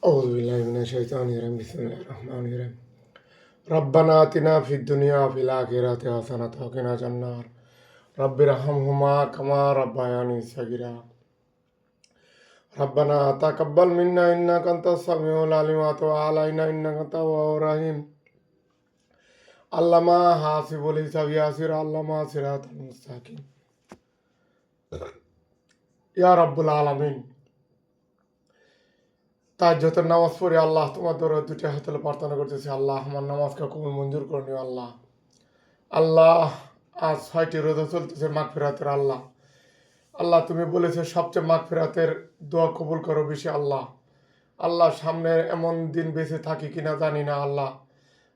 أعوذ بالله من الشيطان الرجيم بسم الله الرحمن الرحيم ربنا آتنا في الدنيا وفي الآخرة حسنة وقنا عذاب النار رب ارحمهما كما ربياني صغيرا ربنا تقبل منا إنك أنت السميع العليم وتب علينا إنك أنت التواب الرحيم علم حاسب الحساب ياسر علم صراط المستقيم يا رب العالمين তাহাজ্জুদের নামাজ পড়ে আল্লাহ তোমার দরবারে দুটি হাত তুলে প্রার্থনা করতেছি, আল্লাহ আমার নামাজকে কবুল মঞ্জুর করে নিও। আল্লাহ আল্লাহ আজ 6টি রোজা চলতেছে মাগফিরাতের। আল্লাহ আল্লাহ তুমি বলেছো সবচেয়ে মাগফিরাতের দোয়া কবুল করো বেশি। আল্লাহ আল্লাহ সামনে এমন দিন বেঁচে থাকি কিনা জানি না। আল্লাহ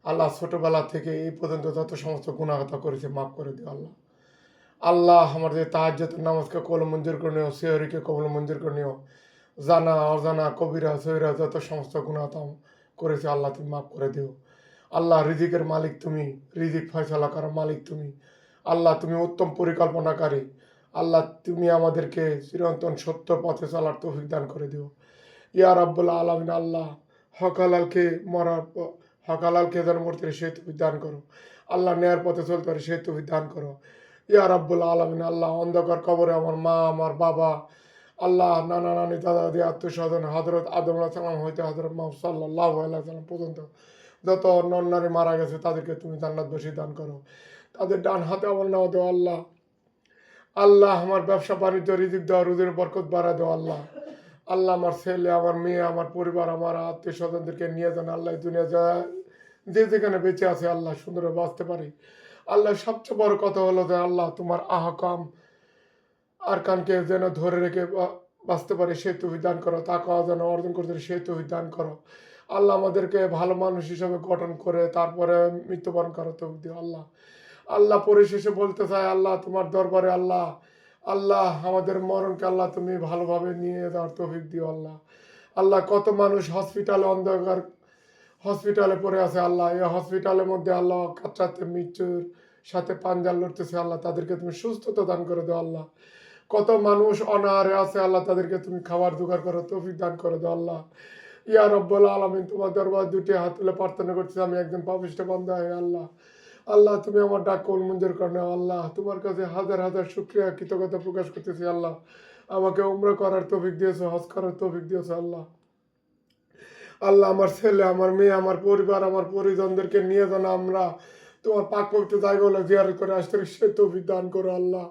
আল্লাহ ছোটবেলা থেকে এই পর্যন্ত যত সমস্ত গুনাহগাতা করেছে মাফ করে দিও। আল্লাহ আল্লাহ আমাদের তাহাজ্জুদের নামাজকে কবুল মঞ্জুর করে নিও, সিহরিকে কবুল মঞ্জুর করে নিও। জানা অজানা কবিরা সহিরা যত সমস্ত গুনাহতাম করেছে আল্লাহ তুমি মাফ করে দিও। আল্লাহ রিজিকের মালিক তুমি, রিজিক ফয়সালা করার মালিক তুমি। আল্লাহ তুমি উত্তম পরিকল্পনাকারী। আল্লাহ তুমি আমাদেরকে চিরন্তন সত্য পথে চলার তৌফিক দান করে দিও ইয়া রাব্বুল আলামিন। আল্লাহ হকালালকে হকালালকে যেন মরতে সেই তৌফিক দান করো। আল্লাহ ন্যায়ের পথে চলতে পারে সেই তৌফিক দান করো ইয়া রাব্বুল আলামিন। আল্লাহ অন্ধকার কবরে আমার মা, আমার বাবা, আল্লাহ নানা নানি, দাদা দাদি, আত্মীয় স্বজন, হজরত আদম আলাইহিস সালাম হইতে হজরত মুহাম্মদ সাল্লাল্লাহু আলাইহি সাল্লাম পর্যন্ত যত নর নারী মারা গেছে তাদেরকে তুমি জান্নাতবাসী দান করো। তাদের ডান হাতে আমল নাও দেও আল্লাহ। আল্লাহ আমার ব্যবসা বাণিজ্য রিজিক দেওয়া, রুজির বরকত বাড়া দেও আল্লাহ। আল্লাহ আমার ছেলে, আমার মেয়ে, আমার পরিবার, আমার আত্মীয় স্বজনদেরকে নিয়ে যান আল্লাহ। দুনিয়া যে যেখানে বেঁচে আছে আল্লাহ সুন্দরভাবে বাঁচতে পারি। আল্লাহ সবচেয়ে বড় কথা হলো যে আল্লাহ তোমার আহকাম আর কানকে যেন ধরে রেখে বাঁচতে পারি সেই তৌফিক দান করো। তাকওয়া যেন অর্জন করতে পারি সেই তৌফিক দান করো। আল্লাহ আমাদেরকে ভালো মানুষ হিসেবে গঠন করে তারপরে মৃত্যুবরণ করো তৌফিক দিও আল্লাহ। আল্লাহ পরিশেষে বলতে চাই আল্লাহ তোমার দরবারে আল্লাহ আল্লাহ আমাদের মরণকে আল্লাহ তুমি ভালোভাবে নিয়ে যাওয়ার তৌফিক দিও আল্লাহ। আল্লাহ কত মানুষ হসপিটালে অন্ধকার হসপিটালে পড়ে আছে আল্লাহ। এই হসপিটালের মধ্যে আল্লাহ কাতরাতে মৃত্যুর সাথে পাঞ্জা লড়তেছে আল্লাহ। তাদেরকে তুমি সুস্থতা দান করে দাও আল্লাহ। কত মানুষ অনাহারে আছে আল্লাহ, তাদেরকে তুমি খাবার জোগাড় করো, তৌফিক দান করে দাও আল্লাহ। ইয়া রব্বুল আলামিন তোমার দরবার দুটি হাত তুলে প্রার্থনা করছি, আমি একজন পাপিষ্ঠ বান্দা হয়ে আল্লাহ। আল্লাহ তুমি আমার ডাক কবুল মঞ্জুর করে নাও আল্লাহ। তোমার কাছে হাজার হাজার শুকরিয়া কৃতজ্ঞতা প্রকাশ করতেছি আল্লাহ। আমাকে উমরা করার তৌফিক দিয়েছো, হজ করার তৌফিক দিয়েছো আল্লাহ। আল্লাহ আমার ছেলে, আমার মেয়ে, আমার পরিবার, আমার পরিজনদেরকে নিয়ে যেন আমরা তোমার পাক পবিত্র জায়গাগুলো জিয়ারত করে আসতে সে তৌফিক দান করো আল্লাহ।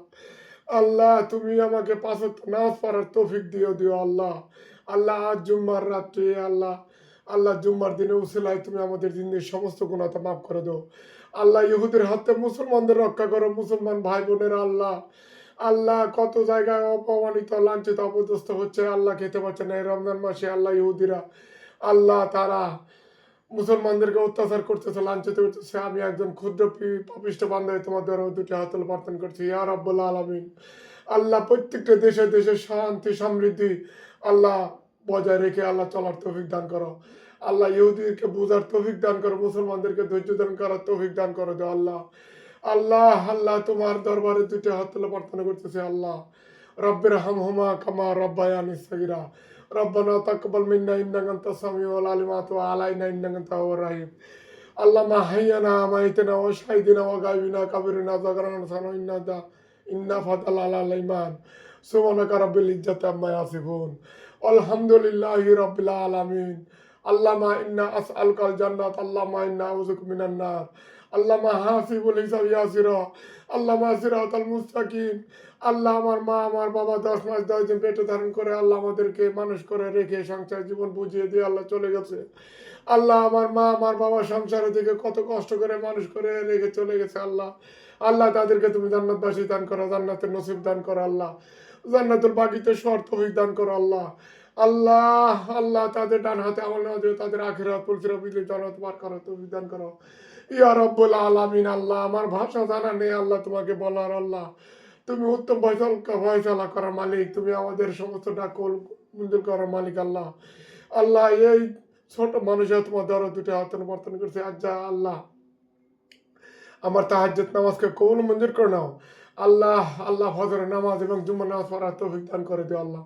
আল্লাহ তুমি আমাকে 5 ওয়াক্ত নামাজ পড়ার তৌফিক দিও আল্লাহ। আল্লাহ আজ জুম্মার রাত্রে আল্লাহ আল্লাহ জুম্মার দিনে উসিলায় তুমি আমাদের জিন্দির সমস্ত গুনাহ মাফ করে দাও আল্লাহ। ইহুদের হাতে মুসলমানদের রক্ষা করো, মুসলমান ভাই বোনেরা আল্লাহ। আল্লাহ কত জায়গায় অপমানিত, লাঞ্ছিত, অপদস্থ হচ্ছে আল্লাহ, খেতে পাচ্ছে না এই রমজান মাসে আল্লাহ। ইহুদিরা আল্লাহ তারা মুসলমানদেরকে অত্যাচার করতেছে, লাঞ্ছিত করতেছে। আমি একজন ক্ষুদ্র পাপিষ্ঠ বান্দা তোমার দ্বারা দুটি হাত তুলে প্রার্থনা করছি ইয়া রাব্বুল আলামিন। আল্লাহ প্রত্যেকটা দেশে দেশে শান্তি সমৃদ্ধি আল্লাহ বজায় রেখে আল্লাহ চলার তৌফিক দান করো আল্লাহ। ইহুদিকে বুঝার তৌফিক দান করো, মুসলমানদেরকে ধৈর্য ধারণ করার তৌফিক দান করো দেও আল্লাহ। আল্লাহ আল্লাহ তোমার দরবারে দুটি হাত তুলে প্রার্থনা করতেছি আল্লাহ। রব্বির হামহুমা কামা রব্বায়ানি সগীরা। রব্বানা তাকাব্বাল মিন্না ইন্নাকা আনতাস সামিউল আলিম ওয়া তুব আলাইনা ইন্নাকা আনতাত তাওয়াবুর রহিম। আল্লাহ মা হাইয়ানা মাইতানা ওয়া শাহিদিনা ওয়া গায়বিনা কাবিরিনা যাকারানা সানা ইন্না ফাতাল আলাল ঈমান। সুবহানাকা রাব্বিল ইজ্জাতি আম্মা ইয়াসিফুন। আলহামদুলিল্লাহি রাব্বিল আলামিন। আল্লাহুম্মা ইন্না আসআলুকাল জান্নাত, আল্লাহুম্মা ইন্না আউযুবিকা মিনান নার, আল্লাহুম্মা হাসিবুল হিসাব ইয়াসিরা, আল্লাহুম্মা সিরাতাল মুস্তাকিম। আল্লাহ আমার মা, আমার বাবা 10 মাস 10 দিন পেটে ধারণ করে আল্লাহ আমাদেরকে মানুষ করে রেখে সংসার জীবন বুঝিয়ে দিয়ে আল্লাহ চলে গেছে। আল্লাহ আমার মা, আমার বাবা সংসারের দিকে কত কষ্ট করে মানুষ করে রেখে চলে গেছে আল্লাহ। আল্লাহ তাদেরকে তুমি জান্নাতবাসী দান করো, জান্নাতের নসিব দান করো আল্লাহ। জান্নাতুল বাগিতে শর্ত দান করো আল্লাহ। আল্লাহ আল্লাহ তাদের ডান হাতে আমল নাও দিও, তাদের আখিরাত পুলসিরা বিজলি জান্নাত পার করো, তৌফিক দান করো ইয়া রাব্বুল আলামিন। আল্লাহ আমার ভাষা জানা নেই আল্লাহ তোমাকে বলার আল্লাহ। তুমি উত্তম ফয়সালা করার মালিক, তুমি আমাদের সমস্ত ডাক মঞ্জুর করার মালিক আল্লাহ। আল্লাহ এই ছোট মানুষের তোমার দ্বারা দুটো হাত প্রার্থনা করছে আজ আল্লাহ আমার তাহাজ্জুদ নামাজকে কবুল মঞ্জুর করে নাও আল্লাহ। আল্লাহ ফজরের নামাজ এবং জুম্মার নামাজ পড়ার তৌফিক দান করে দিও আল্লাহ।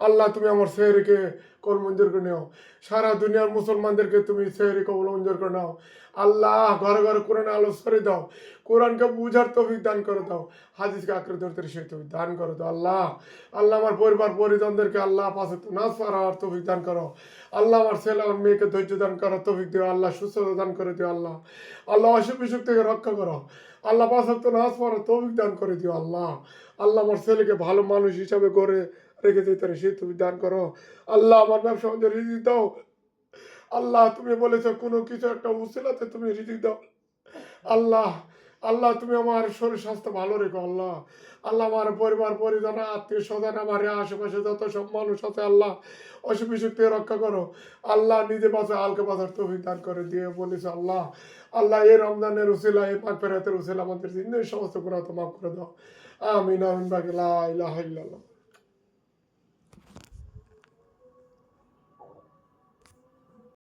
আল্লাহ তুমি আমার সেহরিকে কবুল মঞ্জুর করে নাও। সারা দুনিয়ার মুসলমানদেরকে তুমি সেহরি কবুল মঞ্জুর করে নাও। আল্লাহ ঘরে ঘরে কোরআন আলো সরে দাও, কোরআনকে বুঝার তৌফিক দান করে দাও, হাদিসকে আঁকড়ে ধরতে সেই তৌফিক দান করে দাও। আল্লাহ আল্লাহ আমার পরিবার পরিজনদেরকে আল্লাহ পাশে নাচ পারার তৌফিক দান করো। আল্লাহ আমার ছেলে আমার মেয়েকে ধৈর্য দান করার তৌফিক দিও। আল্লাহ সুস্থতা দান করে দিও। আল্লাহ আল্লাহ অসুখ বিসুখ থেকে রক্ষা করো। আল্লাহ পাশে নাচ পড়ার তৌফিক দান করে দিও। আল্লাহ আল্লাহ আমার ছেলেকে ভালো মানুষ হিসাবে গড়ে রেখে দিতে সেই তুমি দান করো। আল্লাহ আমার ব্যবসা বাণিজ্য রিজিক দাও। আল্লাহ তুমি বলেছো কোনো কিছু একটা উসিলাতে তুমি রিজিক দাও। আল্লাহ আল্লাহ তুমি আমার শরীর স্বাস্থ্য ভালো রেখো। আল্লাহ আল্লাহ আমার পরিবার পরিজন আত্মীয় স্বজন আমার আশেপাশে যত সব মানুষ আছে আল্লাহ অসুখ বিসুখ থেকে রক্ষা করো। আল্লাহ নিজে বাঁচা আলকে বাঁচার তৌফিক দান করে দিয়ে বলেছে। আল্লাহ আল্লাহ এই রমজানের উসিলা এই পাক ফেরাতের উসিলা আমাদের জিন্দের সমস্ত গুনাহ তো মাফ করে দাও। আমিন আমিন বাকি লা ইলাহা ইল্লাল্লাহ।